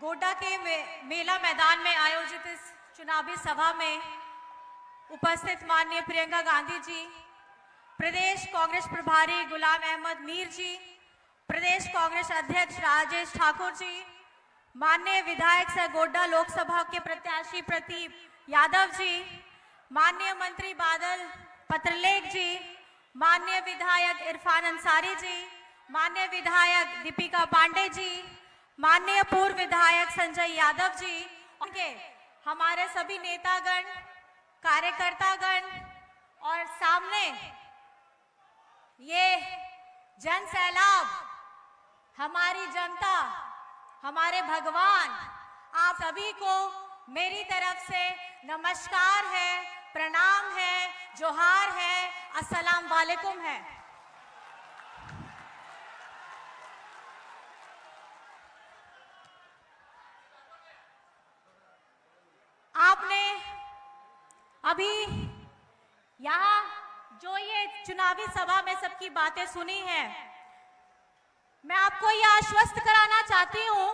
गोड्डा के मेला मैदान में आयोजित इस चुनावी सभा में उपस्थित माननीय प्रियंका गांधी जी, प्रदेश कांग्रेस प्रभारी गुलाम अहमद मीर जी, प्रदेश कांग्रेस अध्यक्ष राजेश ठाकुर जी, माननीय विधायक सह गोड्डा लोकसभा के प्रत्याशी प्रदीप यादव जी, माननीय मंत्री बादल पत्रलेख जी, माननीय विधायक इरफान अंसारी जी, माननीय विधायक दीपिका पांडे जी, माननीय पूर्व विधायक संजय यादव जी, उनके हमारे सभी नेतागण, कार्यकर्तागण और सामने ये जन सैलाब, हमारी जनता, हमारे भगवान, आप सभी को मेरी तरफ से नमस्कार है, प्रणाम है, जोहार है, अस्सलाम वालेकुम है। आपने अभी यहाँ जो ये चुनावी सभा में सबकी बातें सुनी हैं, मैं आपको ये आश्वस्त कराना चाहती हूँ,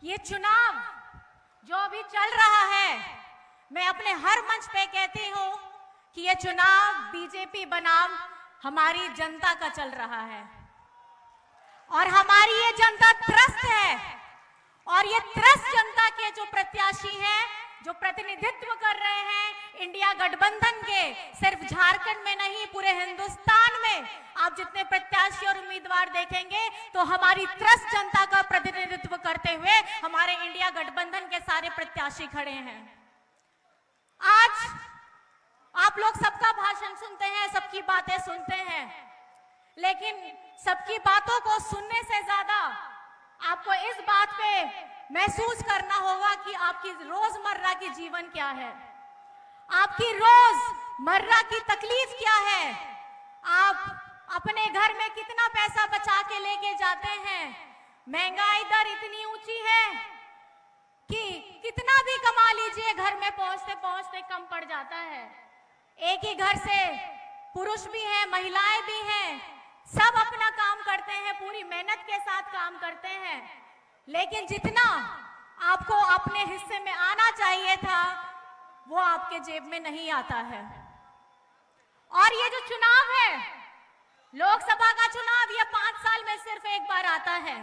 ये चुनाव जो अभी चल रहा है, मैं अपने हर मंच पे कहती हूँ कि ये चुनाव बीजेपी बनाम हमारी जनता का चल रहा है और हमारी ये जनता त्रस्त है और ये त्रस्त जनता के जो प्रत्याशी हैं, जो प्रतिनिधित्व कर रहे हैं इंडिया गठबंधन के, सिर्फ झारखंड में नहीं पूरे हिंदुस्तान में आप जितने प्रत्याशी और उम्मीदवार देखेंगे तो हमारी त्रस्त जनता का प्रतिनिधित्व करते हुए हमारे इंडिया गठबंधन के सारे प्रत्याशी खड़े हैं। आज आप लोग सबका भाषण सुनते हैं, सबकी बातें सुनते हैं, लेकिन सबकी बातों को सुनने से ज्यादा आपको इस बात पे महसूस करना होगा कि आपकी रोजमर्रा की जीवन क्या है, आपकी रोजमर्रा की तकलीफ क्या है, आप अपने घर में कितना पैसा बचा के लेके जाते हैं। महंगाई दर इतनी ऊंची है कि कितना भी कमा लीजिए घर में पहुंचते पहुंचते कम पड़ जाता है। एक ही घर से पुरुष भी हैं, महिलाएं भी हैं, सब अपना काम करते हैं, पूरी मेहनत के साथ काम करते हैं, लेकिन जितना आपको अपने हिस्से में आना चाहिए था वो आपके जेब में नहीं आता है। और ये जो चुनाव है, लोकसभा का चुनाव, ये 5 साल में सिर्फ एक बार आता है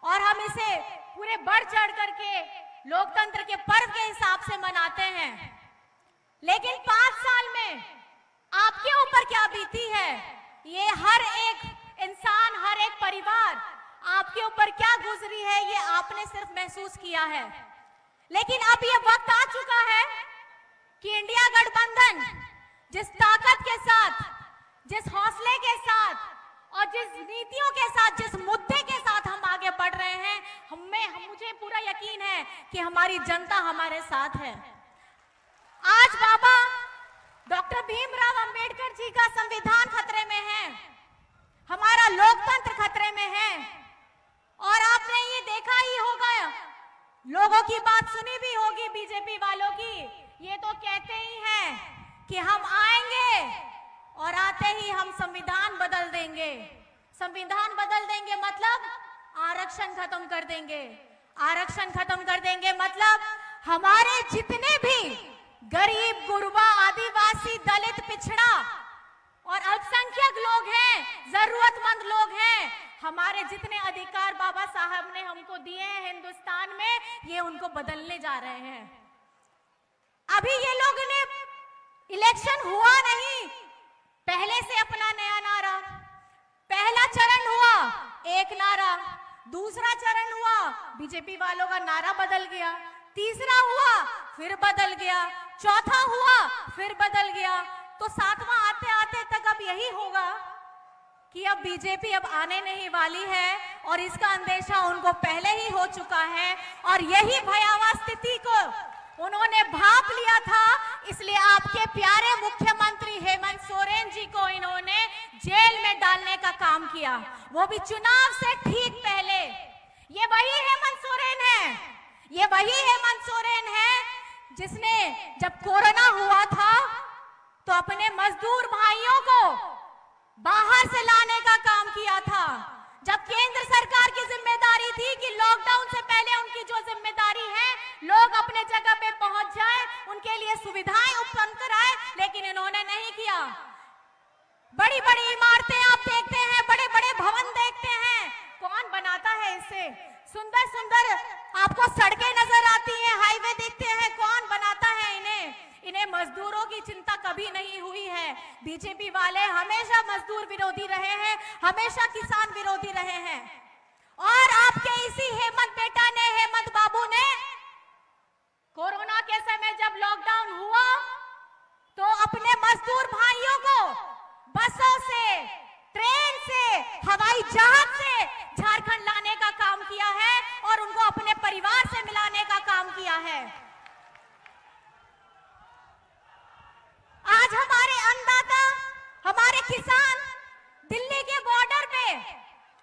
और हम इसे पूरे बढ़ चढ़ करके लोकतंत्र के पर्व के हिसाब से मनाते हैं, लेकिन 5 साल में आपके ऊपर क्या बीती है, ये हर एक इंसान, हर एक परिवार आपके ऊपर क्या गुजरी है, ये आपने सिर्फ महसूस किया है। लेकिन अब ये वक्त आ चुका है कि इंडिया गठबंधन जिस ताकत के साथ, जिस हौसले के साथ और जिस नीतियों के साथ, जिस मुद्दे के साथ हम आगे बढ़ रहे हैं, मुझे पूरा यकीन है कि हमारी जनता हमारे साथ है। आज बाबा डॉक्टर भीमराव अंबेडकर जी का संविधान खतरे में है, हमारा लोकतंत्र खतरे में है और आपने ये देखा ही होगा, लोगों की बात सुनी भी होगी बीजेपी वालों की, ये तो कहते ही हैं कि हम आएंगे और आते ही हम संविधान बदल देंगे। संविधान बदल देंगे मतलब आरक्षण खत्म कर देंगे, आरक्षण खत्म कर देंगे मतलब हमारे जितने भी गरीब, गुरबा, आदिवासी, दलित, पिछड़ा और अल्पसंख्यक लोग हैं, जरूरतमंद लोग हैं, हमारे जितने अधिकार बाबा साहब ने हमको दिए हैं हिंदुस्तान में, ये उनको बदलने जा रहे हैं। अभी ये लोग ने इलेक्शन हुआ नहीं, पहले से अपना नया नारा, पहला चरण हुआ एक नारा, दूसरा चरण हुआ बीजेपी वालों का नारा बदल गया, तीसरा हुआ फिर बदल गया, चौथा हुआ फिर बदल गया, तो 7वां आते आते तक अब यही होगा कि अब बीजेपी अब आने नहीं वाली है और इसका अंदेशा उनको पहले ही हो चुका है और यही भयावह स्थिति को उन्होंने भांप लिया था, इसलिए आपके प्यारे मुख्यमंत्री हेमंत सोरेन जी को इन्होंने जेल में डालने का काम किया, वो भी चुनाव से ठीक पहले। ये वही हेमंत सोरेन है, ये वही हेमंत सोरेन है जिसने जब कोरोना हुआ था तो अपने मजदूर भाइयों को बाहर से लाने का काम किया था, जब केंद्र सरकार की जिम्मेदारी थी कि लॉकडाउन जगह पे पहुंच जाए, उनके लिए सुविधाएं उपलब्ध कराए, लेकिन इन्होंने नहीं किया। बड़ी बड़ी इमारतें आप देखते हैं, बड़े बड़े भवन देखते हैं, कौन बनाता है इसे? सुंदर सुंदर आपको सड़कें नजर आती हैं, हाईवे देखते हैं, कौन बनाता है इन्हें? इन्हें मजदूरों की चिंता कभी नहीं हुई है। बीजेपी वाले हमेशा मजदूर विरोधी रहे हैं, हमेशा किसान विरोधी रहे हैं। और आपके इसी हेमंत बेटा ने, हेमंत बाबू ने, कोरोना के समय जब लॉकडाउन हुआ तो अपने मजदूर भाइयों को बसों से, ट्रेन से, हवाई जहाज से झारखंड लाने का काम किया है और उनको अपने परिवार से मिलाने का काम किया है। आज हमारे अन्नदाता, हमारे किसान दिल्ली के बॉर्डर पे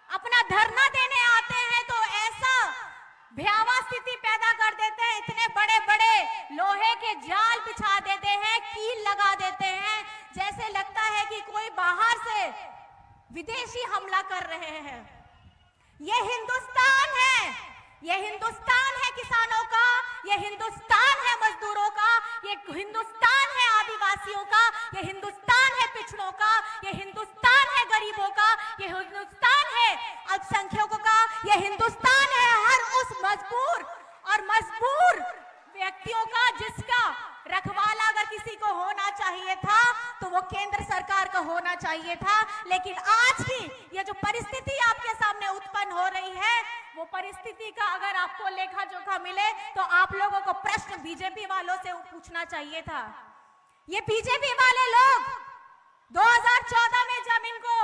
अपना धरना देने आते हैं तो ऐसा भयावह स्थिति पैदा कर देते हैं, इतने बड़े बड़े लोहे के जाल बिछा देते हैं, कील लगा देते हैं, जैसे लगता है कि कोई बाहर से विदेशी हमला कर रहे हैं। ये हिंदुस्तान है, ये हिंदुस्तान है किसानों का, ये हिंदुस्तान है मजदूरों का, ये हिंदुस्तान है आदिवासियों का, ये हिंदुस्तान है पिछड़ों का, ये हिंदुस्तान है गरीबों का, ये हिंदुस्तान है अल्पसंख्यकों का, ये हिंदुस्तान है हर उस मजबूर व्यक्तियों का जिसका रखवाला अगर किसी को होना चाहिए था तो वो केंद्र सरकार का होना चाहिए था। लेकिन आज की ये जो परिस्थिति आपके सामने उत्पन्न हो रही है, वो परिस्थिति का अगर आपको लेखा जोखा मिले तो आप लोगों को प्रश्न बीजेपी वालों से पूछना चाहिए था। ये बीजेपी वाले लोग 2014 में जब इनको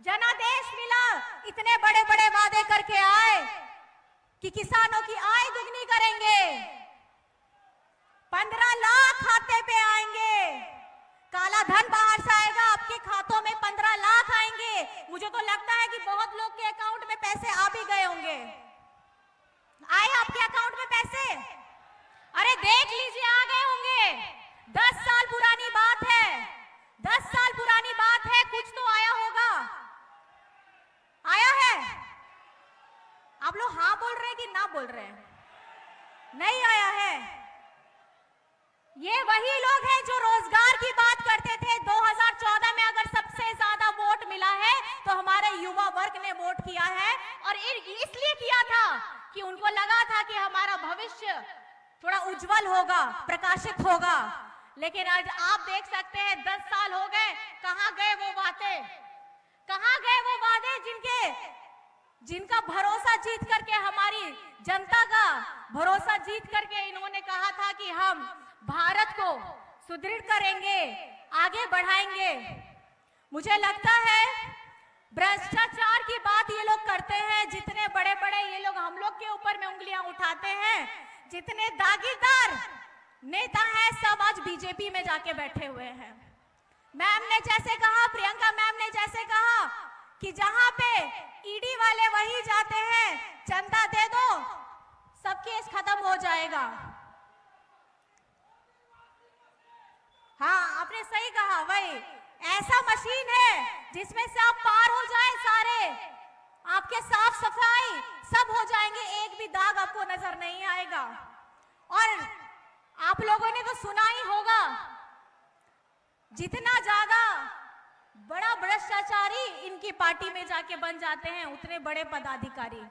जनादेश मिला, इतने बड़े बड़े वादे करके आए कि किसानों की आय दुगनी करेंगे, 15 लाख खाते पे आएंगे, काला धन बाहर से आएगा, आपके खातों में 15 लाख आएंगे। मुझे तो लगता है कि बहुत लोग के अकाउंट में पैसे आ भी गए होंगे। आए आपके अकाउंट में पैसे? अरे देख लीजिए, आ गए होंगे। 10 साल पुरानी बात है, 10 साल पुरानी बात है, कुछ तो आया होगा। आया है? आप लोग हाँ बोल रहे हैं कि ना बोल रहे हैं? नहीं आया है। ये वही लोग हैं जो रोजगार की बात करते थे। 2014 में अगर सबसे ज्यादा वोट मिला है तो हमारे युवा वर्ग ने वोट किया है, और इसलिए किया था कि उनको लगा था कि हमारा भविष्य थोड़ा उज्जवल होगा, प्रकाशित होगा। लेकिन आज आप देख सकते हैं 10 साल हो गए, कहां गए वो बातें, कहां गए वो वादे जिनका भरोसा जीत करके, हमारी जनता का भरोसा जीत करके इन्होंने कहा था कि हम भारत को सुदृढ़ करेंगे, आगे बढ़ाएंगे। मुझे लगता है भ्रष्टाचार की बात ये लोग करते हैं, जितने बड़े बड़े ये लोग हम लोग के ऊपर में उंगलियां उठाते हैं, जितने दागीदार नेता हैं, सब आज बीजेपी में जाके बैठे हुए हैं। मैम ने जैसे कहा, प्रियंका मैम ने जैसे कहा कि जहां पे ईडी वाले वही जाते हैं, चंदा दे दो सब केस खत्म हो जाएगा। हाँ, आपने सही कहा, वही ऐसा मशीन है जिसमें से आप पार हो जाए, सारे आपके साफ सफाई सब हो जाएंगे, एक भी दाग आपको नजर नहीं आएगा। और आप लोगों ने तो सुना ही होगा, जितना ज्यादा बड़ा भ्रष्टाचारी इनकी पार्टी में जाके बन जाते हैं, उतने बड़े पदाधिकारी।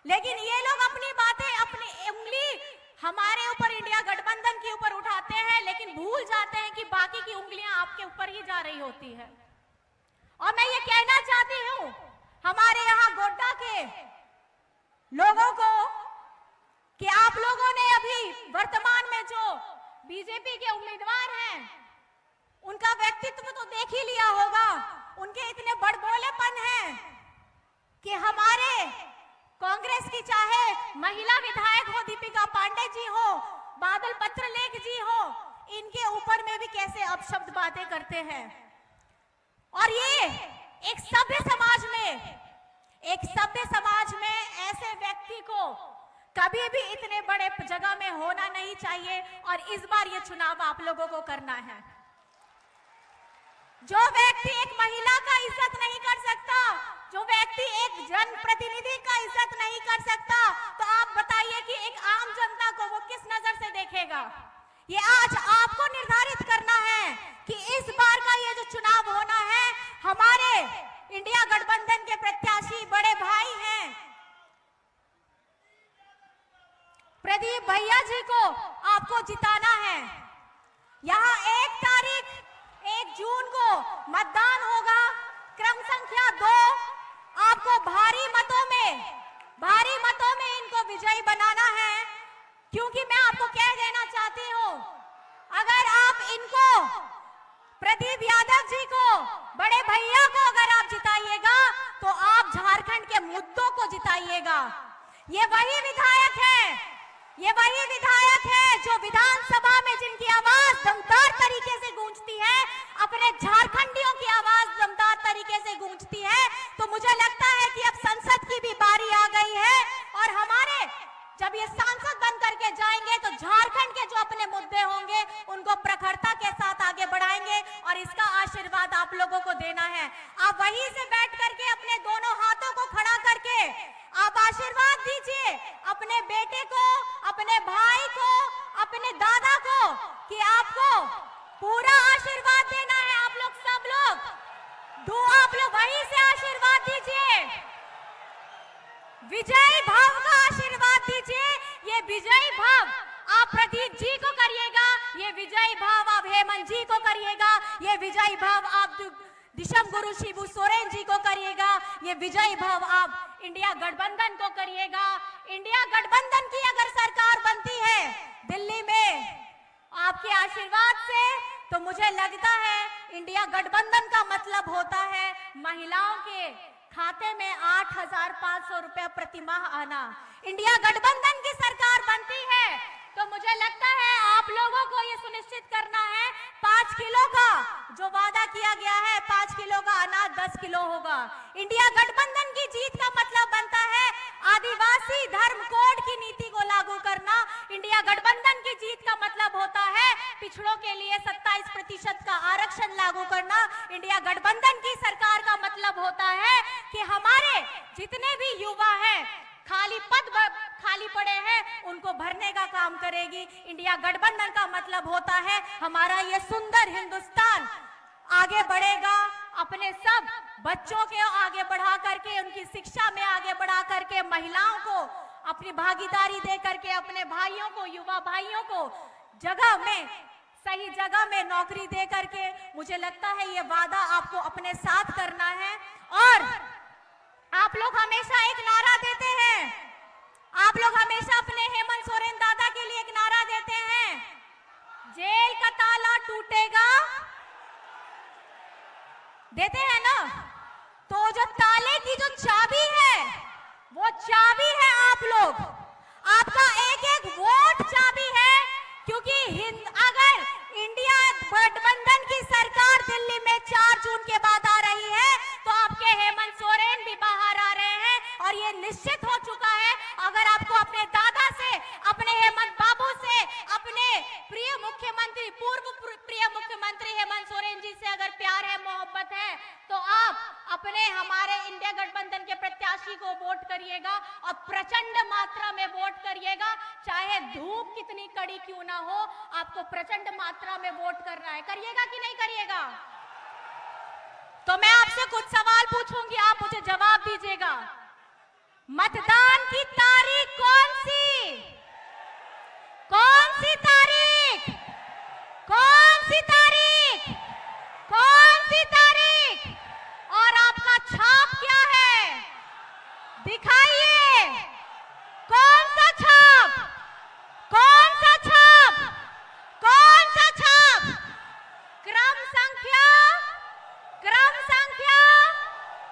लेकिन ये लोग अपनी बातें, अपनी उंगली हमारे ऊपर, इंडिया गठबंधन के ऊपर उठाते हैं, लेकिन भूल जाते हैं कि बाकी की उंगलियां आपके ऊपर ही जा रही होती है। और मैं ये कहना चाहती हूं हमारे यहाँ गोड्डा के लोगों को कि आप लोगों ने अभी वर्तमान में जो बीजेपी के उम्मीदवार हैं, उनका व्यक्तित्व तो देख ही लिया होगा। उनके इतने बड़बोलेपन हैं कि हमारे कांग्रेस की चाहे महिला विधायक हो, दीपिका पांडे जी हो, बादल पत्रलेख जी हो, इनके ऊपर में भी कैसे अपशब्द बातें करते हैं। और ये एक सभ्य समाज में ऐसे व्यक्ति को कभी भी इतने बड़े जगह में होना नहीं चाहिए। और इस बार ये चुनाव आप लोगों को करना है। जो व्यक्ति एक महिला का इज्जत नहीं कर सकता, जो व्यक्ति एक जनप्रतिनिधि का इज्जत नहीं कर सकता, तो आप बताइए कि एक आम जनता को वो किस देखेगा। ये आज आपको निर्धारित करना है कि इस बार का ये जो चुनाव होना है, हमारे इंडिया गठबंधन के प्रत्याशी बड़े भाई हैं प्रदीप भैया जी को आपको जिताना है। यहाँ 1 जून को मतदान होगा, क्रम संख्या 2। आपको भारी मतों में इनको विजयी बनाना है, क्योंकि मैं आपको कह देना चाहती हूं, अगर आप इनको, प्रदीप यादव जी को, बड़े भैया को अगर आप जिताइएगा तो आप झारखंड के मुद्दों को जिताइएगा। ये वही विधायक है जो विधानसभा में जिनकी आवाज दमदार तरीके से गूंजती है, अपने झारखंडियों की आवाज दमदार तरीके से गूंजती है। तो मुझे लगता है कि अब संसद की भी बारी आ गई है और हमारे जब ये सांसद बन करके जाएंगे तो झारखंड के जो अपने मुद्दे होंगे उनको प्रखरता के साथ आगे बढ़ाएंगे और इसका आशीर्वाद आप लोगों को देना है। आप वहीं से बैठ करके अपने दोनों हाथों को खड़ा करके आप आशीर्वाद दीजिए अपने बेटे को, अपने भाई को, अपने दादा को, कि आपको पूरा आशीर्वाद देना है। आप लोग सब लोग वहीं से आशीर्वाद दीजिए, विजयी भाव का आशीर्वाद दीजिए। ये विजयी भाव आप प्रदीप जी को करिएगा, ये विजयी भाव आप हेमंत जी को करिएगा, ये विजयी भाव आप दिशम गुरु शिबू सोरेन जी को करिएगा, ये विजयी भाव आप इंडिया गठबंधन को करिएगा। इंडिया गठबंधन की अगर सरकार बनती है दिल्ली में आपके आशीर्वाद से, तो मुझे लगता है इंडिया गठबंधन का मतलब होता है महिलाओं के खाते में 8,500 रुपए प्रति माह आना। इंडिया गठबंधन की सरकार बनती है तो मुझे लगता है आप लोगों को ये सुनिश्चित करना है 5 किलो का जो वादा किया गया है, 5 किलो का अनाज 10 किलो होगा। इंडिया गठबंधन की जीत का मतलब बनता है आदिवासी धर्म कोड की नीति को लागू करना। इंडिया गठबंधन की जीत का मतलब होता है पिछड़ों के लिए 27% का आरक्षण लागू करना। इंडिया गठबंधन की सरकार का मतलब होता है कि हमारे जितने भी युवा हैं, खाली पद खाली पड़े हैं, उनको भरने का काम करेगी। इंडिया गठबंधन का मतलब होता है हमारा ये सुंदर हिंदुस्तान आगे बढ़ेगा, अपने सब बच्चों के आगे बढ़ा करके, उनकी शिक्षा में आगे बढ़ा करके, महिलाओं को अपनी भागीदारी दे करके, अपने भाइयों को, युवा भाइयों को सही जगह में नौकरी दे करके, मुझे लगता है ये वादा आपको अपने साथ करना है। और आप लोग हमेशा एक नारा देते हैं, आप लोग हमेशा अपने हेमंत सोरेन दादा के लिए एक नारा देते हैं, जेल का ताला टूटेगा, देते हैं ना? तो जो ताले की जो चाबी है वो चाबी है आप लोग, आपका एक एक वोट चाबी है। क्योंकि अगर इंडिया गठबंधन की सरकार दिल्ली में 4 जून के बाद आ रही है तो आपके हेमंत सोरेन भी बाहर आ रहे हैं और ये निश्चित हो चुका है। अगर आपको अपने दादा से, अपने हेमंत बाबू से, अपने प्रिय मुख्यमंत्री, पूर्व प्रिय मुख्यमंत्री हेमंत सोरेन जी से अगर प्यार है, मोहब्बत है, तो आप अपने हमारे इंडिया गठबंधन के प्रत्याशी को वोट करिएगा और प्रचंड मात्रा में वोट करिएगा। चाहे धूप कितनी कड़ी क्यों ना हो, आपको प्रचंड मात्रा में वोट करना है। करिएगा कि नहीं करिएगा? तो मैं आपसे कुछ सवाल पूछूंगी, आप मुझे जवाब दीजिएगा। मतदान की तारीख कौन सी? कौन सी तारीख? कौन सी तारीख? कौन सी तारीख? और आपका छाप क्या है? दिखाइए। कौन सा छाप? कौन सा छाप? कौन सा छाप? क्रम संख्या, क्रम संख्या,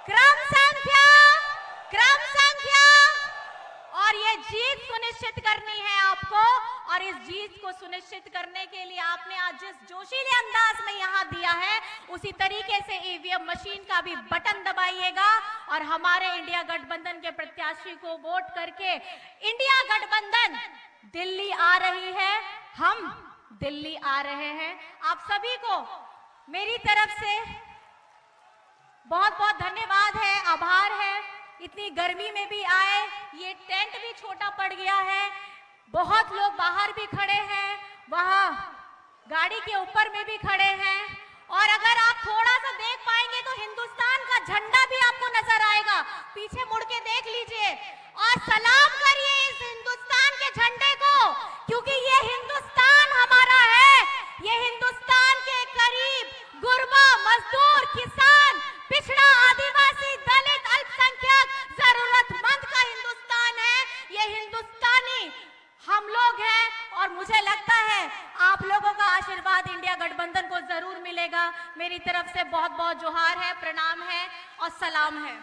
क्रम संख्या, क्रम संख्या। और ये जीत सुनिश्चित करनी है आपको, और इस जीत को सुनिश्चित करने के लिए आपने आज जिस जोशीले अंदाज में यहां दिया है, उसी तरीके से ईवीएम मशीन का भी बटन दबाइएगा और हमारे इंडिया गठबंधन के प्रत्याशी को वोट करके इंडिया गठबंधन दिल्ली आ रही है, हम दिल्ली आ रहे हैं। आप सभी को मेरी तरफ से बहुत बहुत धन्यवाद है, आभार है। इतनी गर्मी में भी आए, ये टेंट भी छोटा पड़ गया है, बहुत लोग बाहर भी खड़े हैं, वहां गाड़ी के ऊपर में भी खड़े हैं, और अगर आप थोड़ा सा देख पाएंगे तो हिंदुस्तान का झंडा भी आपको नजर आएगा। पीछे मुड़ के देख लीजिए और सलाम करिए इस हिंदुस्तान के झंडे को, क्योंकि ये हिंदुस्तान हमारा है। ये हिंदुस्तान के गरीब, गुरबा, मजदूर, किसान, पिछड़ा, आदिवासी, दलित, अल्पसंख्यक, जरूरतमंद का हिंदुस्तान है। ये हिंदुस्तानी हम लोग हैं, और मुझे लगता है आप लोगों का आशीर्वाद इंडिया गठबंधन को जरूर मिलेगा। मेरी तरफ से बहुत बहुत जोहार है, प्रणाम है और सलाम है।